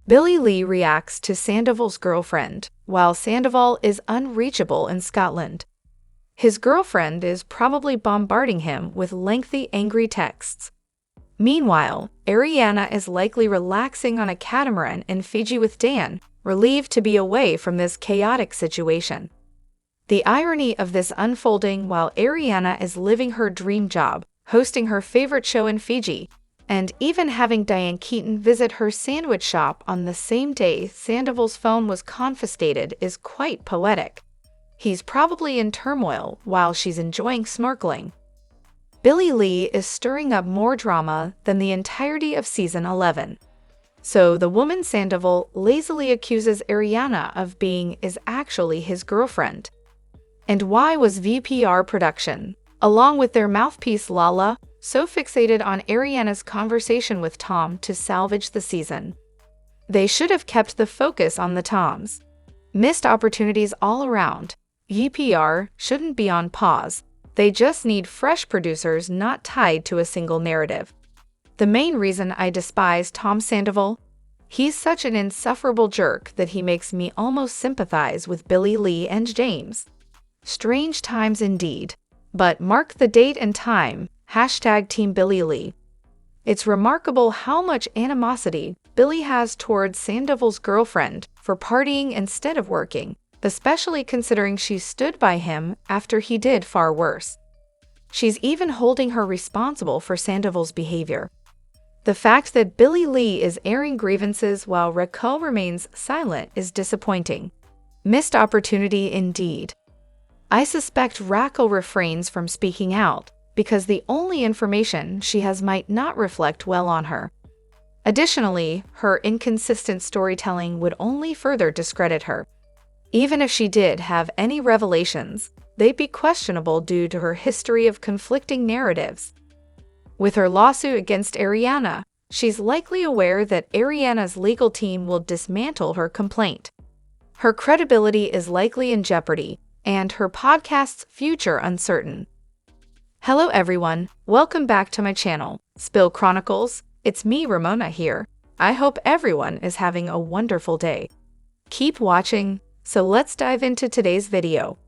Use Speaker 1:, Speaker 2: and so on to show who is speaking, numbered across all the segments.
Speaker 1: Billie Lee reacts to Sandoval's girlfriend, while Sandoval is unreachable in Scotland. His girlfriend is probably bombarding him with lengthy, angry texts. Meanwhile, Ariana is likely relaxing on a catamaran in Fiji with Dan, relieved to be away from this chaotic situation. The irony of this unfolding while Ariana is living her dream job, hosting her favorite show in Fiji, and even having Diane Keaton visit her sandwich shop on the same day Sandoval's phone was confiscated is quite poetic. He's probably in turmoil while she's enjoying snorkeling. Billie Lee is stirring up more drama than the entirety of season 11. So the woman Sandoval lazily accuses Ariana of being is actually his girlfriend. And why was VPR production, along with their mouthpiece Lala, so fixated on Ariana's conversation with Tom to salvage the season? They should have kept the focus on the Toms. Missed opportunities all around. VPR shouldn't be on pause. They just need fresh producers not tied to a single narrative. The main reason I despise Tom Sandoval? He's such an insufferable jerk that he makes me almost sympathize with Billie Lee and James. Strange times indeed. But mark the date and time, #Team Billie Lee. It's remarkable how much animosity Billie has towards Sandoval's girlfriend for partying instead of working, especially considering she stood by him after he did far worse. She's even holding her responsible for Sandoval's behavior. The fact that Billie Lee is airing grievances while Raquel remains silent is disappointing. Missed opportunity indeed. I suspect Raquel refrains from speaking out because the only information she has might not reflect well on her. Additionally, her inconsistent storytelling would only further discredit her. Even if she did have any revelations, they'd be questionable due to her history of conflicting narratives. With her lawsuit against Ariana, she's likely aware that Ariana's legal team will dismantle her complaint. Her credibility is likely in jeopardy, and her podcast's future uncertain. Hello everyone, welcome back to my channel, Spill Chronicles. It's me, Ramona here. I hope everyone is having a wonderful day. Keep watching, so let's dive into today's video.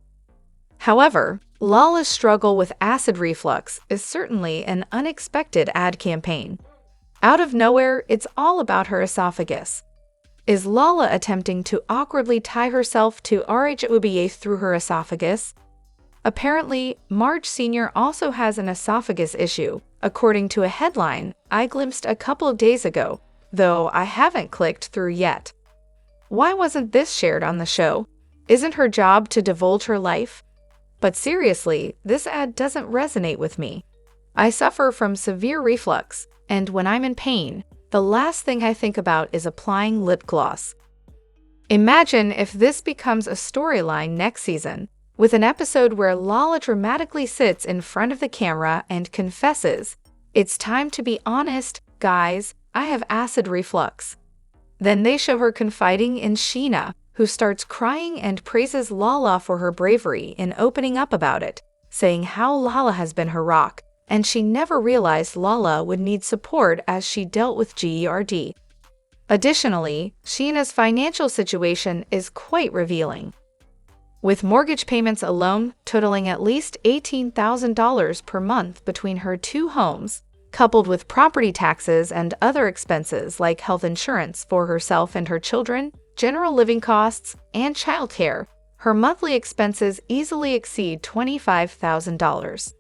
Speaker 1: However, Lala's struggle with acid reflux is certainly an unexpected ad campaign. Out of nowhere, it's all about her esophagus. Is Lala attempting to awkwardly tie herself to RHOBA through her esophagus? Apparently, Marge Sr. also has an esophagus issue, according to a headline I glimpsed a couple of days ago, though I haven't clicked through yet. Why wasn't this shared on the show? Isn't her job to divulge her life? But seriously, this ad doesn't resonate with me. I suffer from severe reflux, and when I'm in pain, the last thing I think about is applying lip gloss. Imagine if this becomes a storyline next season, with an episode where Lala dramatically sits in front of the camera and confesses, "It's time to be honest, guys, I have acid reflux." Then they show her confiding in Scheana, who starts crying and praises Lala for her bravery in opening up about it, saying how Lala has been her rock, and she never realized Lala would need support as she dealt with GERD. Additionally, Scheana's financial situation is quite revealing. With mortgage payments alone totaling at least $18,000 per month between her two homes, coupled with property taxes and other expenses like health insurance for herself and her children, general living costs, and childcare, her monthly expenses easily exceed $25,000.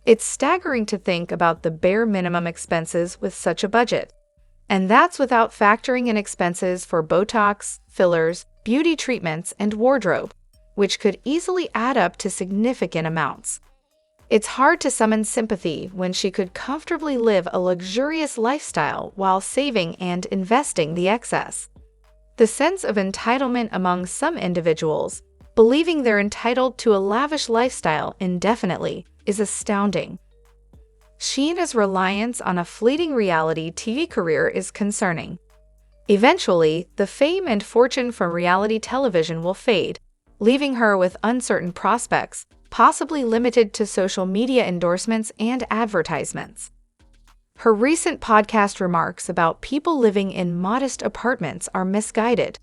Speaker 1: It's staggering to think about the bare minimum expenses with such a budget. And that's without factoring in expenses for Botox, fillers, beauty treatments, and wardrobe, which could easily add up to significant amounts. It's hard to summon sympathy when she could comfortably live a luxurious lifestyle while saving and investing the excess. The sense of entitlement among some individuals, believing they're entitled to a lavish lifestyle indefinitely, is astounding. Scheana's reliance on a fleeting reality TV career is concerning. Eventually, the fame and fortune from reality television will fade, leaving her with uncertain prospects, possibly limited to social media endorsements and advertisements. Her recent podcast remarks about people living in modest apartments are misguided.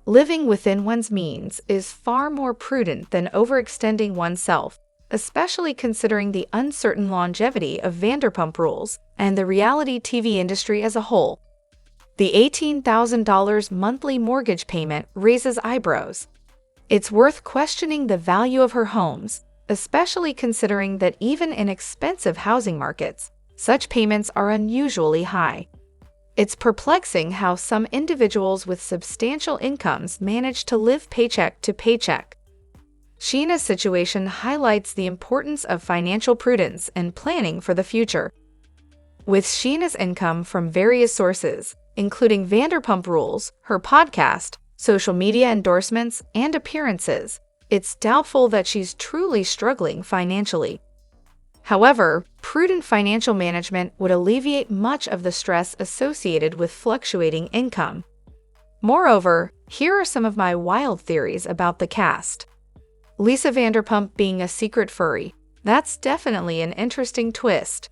Speaker 1: Living within one's means is far more prudent than overextending oneself, especially considering the uncertain longevity of Vanderpump Rules and the reality TV industry as a whole. The $18,000 monthly mortgage payment raises eyebrows. It's worth questioning the value of her homes, especially considering that even in expensive housing markets, such payments are unusually high. It's perplexing how some individuals with substantial incomes manage to live paycheck to paycheck. Scheana's situation highlights the importance of financial prudence and planning for the future. With Scheana's income from various sources, including Vanderpump Rules, her podcast, social media endorsements, and appearances, it's doubtful that she's truly struggling financially. However, prudent financial management would alleviate much of the stress associated with fluctuating income. Moreover, here are some of my wild theories about the cast. Lisa Vanderpump being a secret furry. That's definitely an interesting twist.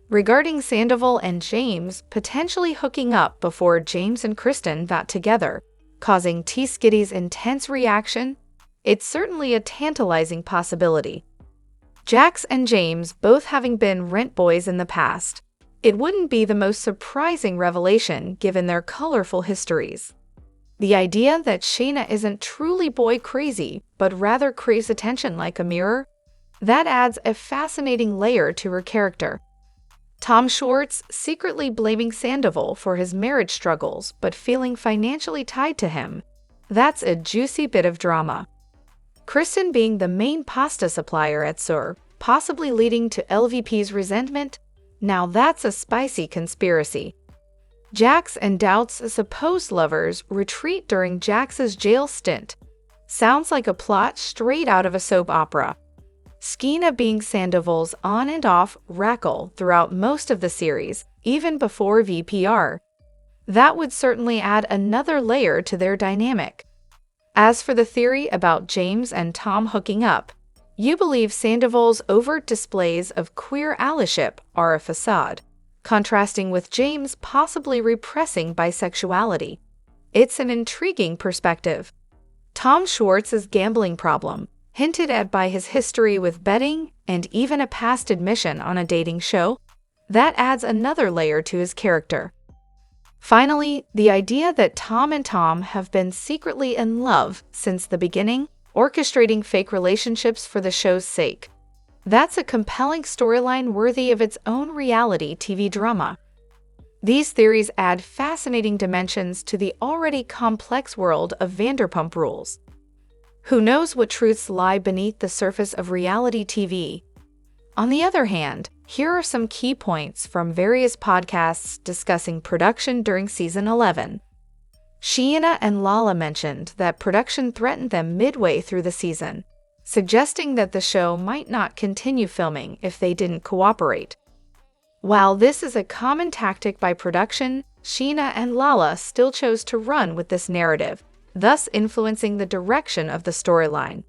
Speaker 1: Regarding Sandoval and James potentially hooking up before James and Kristen got together, causing T. Skitty's intense reaction, it's certainly a tantalizing possibility. Jax and James both having been rent boys in the past, it wouldn't be the most surprising revelation given their colorful histories. The idea that Scheana isn't truly boy crazy, but rather craves attention like a mirror, that adds a fascinating layer to her character. Tom Schwartz secretly blaming Sandoval for his marriage struggles but feeling financially tied to him, that's a juicy bit of drama. Kristen being the main pasta supplier at SUR, possibly leading to LVP's resentment, now that's a spicy conspiracy. Jax and Doubt's supposed lovers retreat during Jax's jail stint. Sounds like a plot straight out of a soap opera. Scheana being Sandoval's on and off rackle throughout most of the series, even before VPR. That would certainly add another layer to their dynamic. As for the theory about James and Tom hooking up, you believe Sandoval's overt displays of queer allyship are a facade, contrasting with James possibly repressing bisexuality. It's an intriguing perspective. Tom Schwartz's gambling problem, hinted at by his history with betting and even a past admission on a dating show, that adds another layer to his character. Finally, the idea that Tom and Tom have been secretly in love since the beginning, orchestrating fake relationships for the show's sake. That's a compelling storyline worthy of its own reality TV drama. These theories add fascinating dimensions to the already complex world of Vanderpump Rules. Who knows what truths lie beneath the surface of reality TV? On the other hand, here are some key points from various podcasts discussing production during season 11. Scheana and Lala mentioned that production threatened them midway through the season, suggesting that the show might not continue filming if they didn't cooperate. While this is a common tactic by production, Scheana and Lala still chose to run with this narrative, thus influencing the direction of the storyline.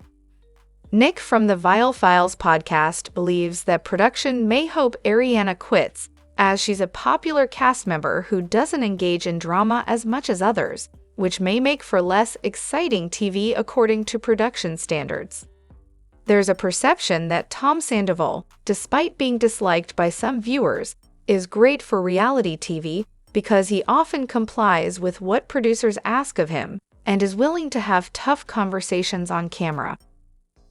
Speaker 1: Nick from the Vile Files podcast believes that production may hope Ariana quits, as she's a popular cast member who doesn't engage in drama as much as others, which may make for less exciting TV according to production standards. There's a perception that Tom Sandoval, despite being disliked by some viewers, is great for reality TV because he often complies with what producers ask of him and is willing to have tough conversations on camera.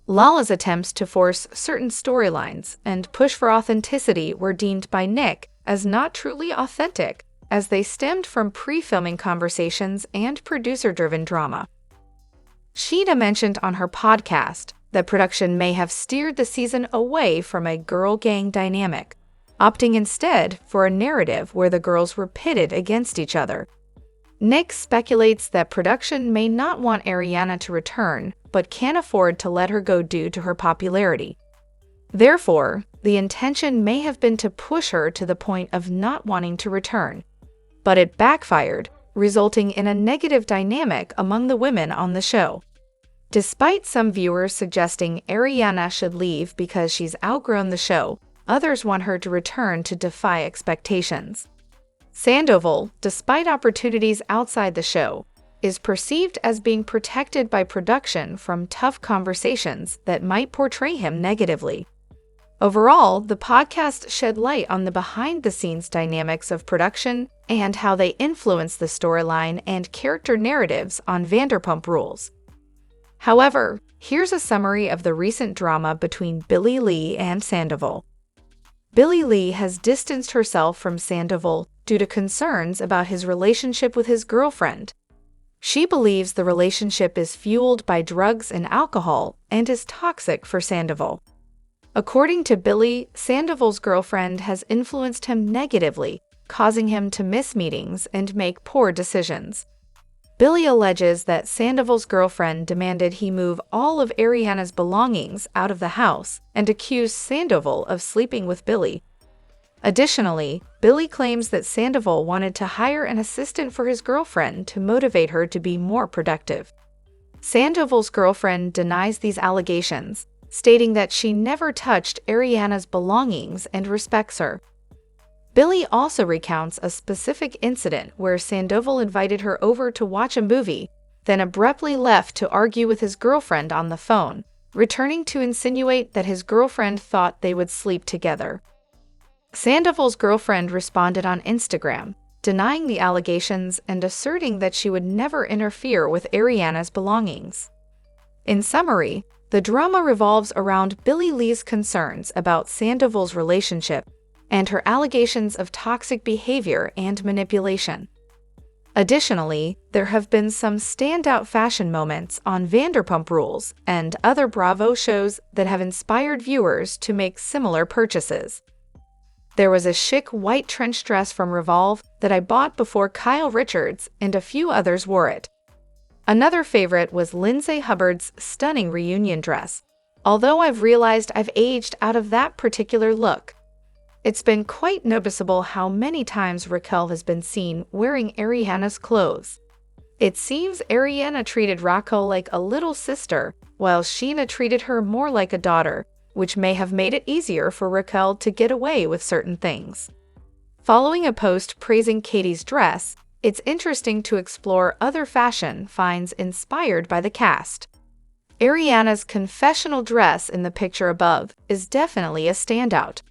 Speaker 1: Lala's attempts to force certain storylines and push for authenticity were deemed by Nick as not truly authentic, as they stemmed from pre-filming conversations and producer-driven drama. Scheana mentioned on her podcast that production may have steered the season away from a girl gang dynamic, opting instead for a narrative where the girls were pitted against each other. Nick speculates that production may not want Ariana to return, but can't afford to let her go due to her popularity. Therefore, the intention may have been to push her to the point of not wanting to return. But it backfired, resulting in a negative dynamic among the women on the show. Despite some viewers suggesting Ariana should leave because she's outgrown the show, others want her to return to defy expectations. Sandoval, despite opportunities outside the show, is perceived as being protected by production from tough conversations that might portray him negatively. Overall, the podcast shed light on the behind-the-scenes dynamics of production and how they influence the storyline and character narratives on Vanderpump Rules. However, here's a summary of the recent drama between Billie Lee and Sandoval. Billie Lee has distanced herself from Sandoval due to concerns about his relationship with his girlfriend. She believes the relationship is fueled by drugs and alcohol and is toxic for Sandoval. According to Billie, Sandoval's girlfriend has influenced him negatively, causing him to miss meetings and make poor decisions. Billie alleges that Sandoval's girlfriend demanded he move all of Ariana's belongings out of the house and accused Sandoval of sleeping with Billie. Additionally, Billie claims that Sandoval wanted to hire an assistant for his girlfriend to motivate her to be more productive. Sandoval's girlfriend denies these allegations, stating that she never touched Ariana's belongings and respects her. Billie also recounts a specific incident where Sandoval invited her over to watch a movie, then abruptly left to argue with his girlfriend on the phone, returning to insinuate that his girlfriend thought they would sleep together. Sandoval's girlfriend responded on Instagram, denying the allegations and asserting that she would never interfere with Ariana's belongings. In summary, the drama revolves around Billie Lee's concerns about Sandoval's relationship and her allegations of toxic behavior and manipulation. Additionally, there have been some standout fashion moments on Vanderpump Rules and other Bravo shows that have inspired viewers to make similar purchases. There was a chic white trench dress from Revolve that I bought before Kyle Richards and a few others wore it. Another favorite was Lindsay Hubbard's stunning reunion dress, although I've realized I've aged out of that particular look. It's been quite noticeable how many times Raquel has been seen wearing Ariana's clothes. It seems Ariana treated Raquel like a little sister, while Scheana treated her more like a daughter, which may have made it easier for Raquel to get away with certain things. Following a post praising Katie's dress, it's interesting to explore other fashion finds inspired by the cast. Ariana's confessional dress in the picture above is definitely a standout.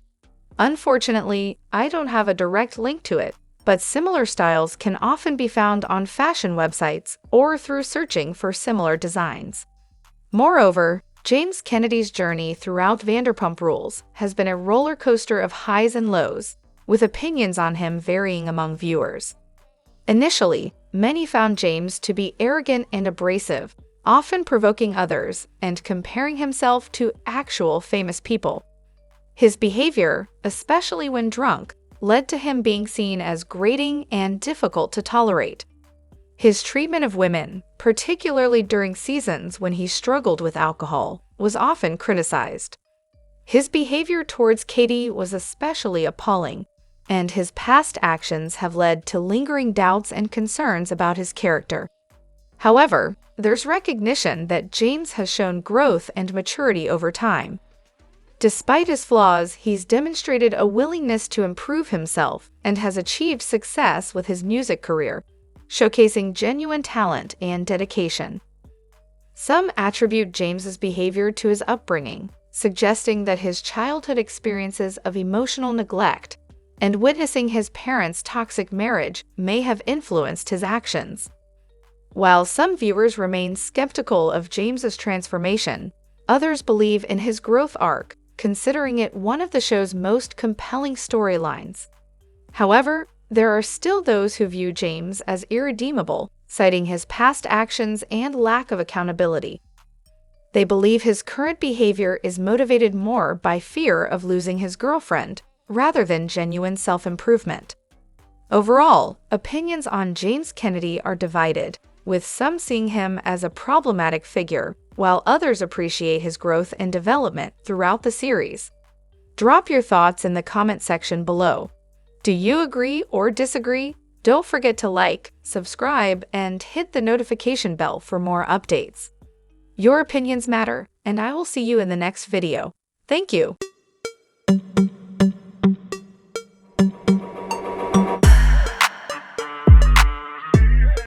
Speaker 1: Unfortunately, I don't have a direct link to it, but similar styles can often be found on fashion websites or through searching for similar designs. Moreover, James Kennedy's journey throughout Vanderpump Rules has been a roller coaster of highs and lows, with opinions on him varying among viewers. Initially, many found James to be arrogant and abrasive, often provoking others and comparing himself to actual famous people. His behavior, especially when drunk, led to him being seen as grating and difficult to tolerate. His treatment of women, particularly during seasons when he struggled with alcohol, was often criticized. His behavior towards Katie was especially appalling, and his past actions have led to lingering doubts and concerns about his character. However, there's recognition that James has shown growth and maturity over time. Despite his flaws, he's demonstrated a willingness to improve himself and has achieved success with his music career, showcasing genuine talent and dedication. Some attribute James's behavior to his upbringing, suggesting that his childhood experiences of emotional neglect and witnessing his parents' toxic marriage may have influenced his actions. While some viewers remain skeptical of James's transformation, others believe in his growth arc, considering it one of the show's most compelling storylines. However, there are still those who view James as irredeemable, citing his past actions and lack of accountability. They believe his current behavior is motivated more by fear of losing his girlfriend, rather than genuine self-improvement. Overall, opinions on James Kennedy are divided, with some seeing him as a problematic figure, while others appreciate his growth and development throughout the series. Drop your thoughts in the comment section below. Do you agree or disagree? Don't forget to like, subscribe, and hit the notification bell for more updates. Your opinions matter, and I will see you in the next video. Thank you.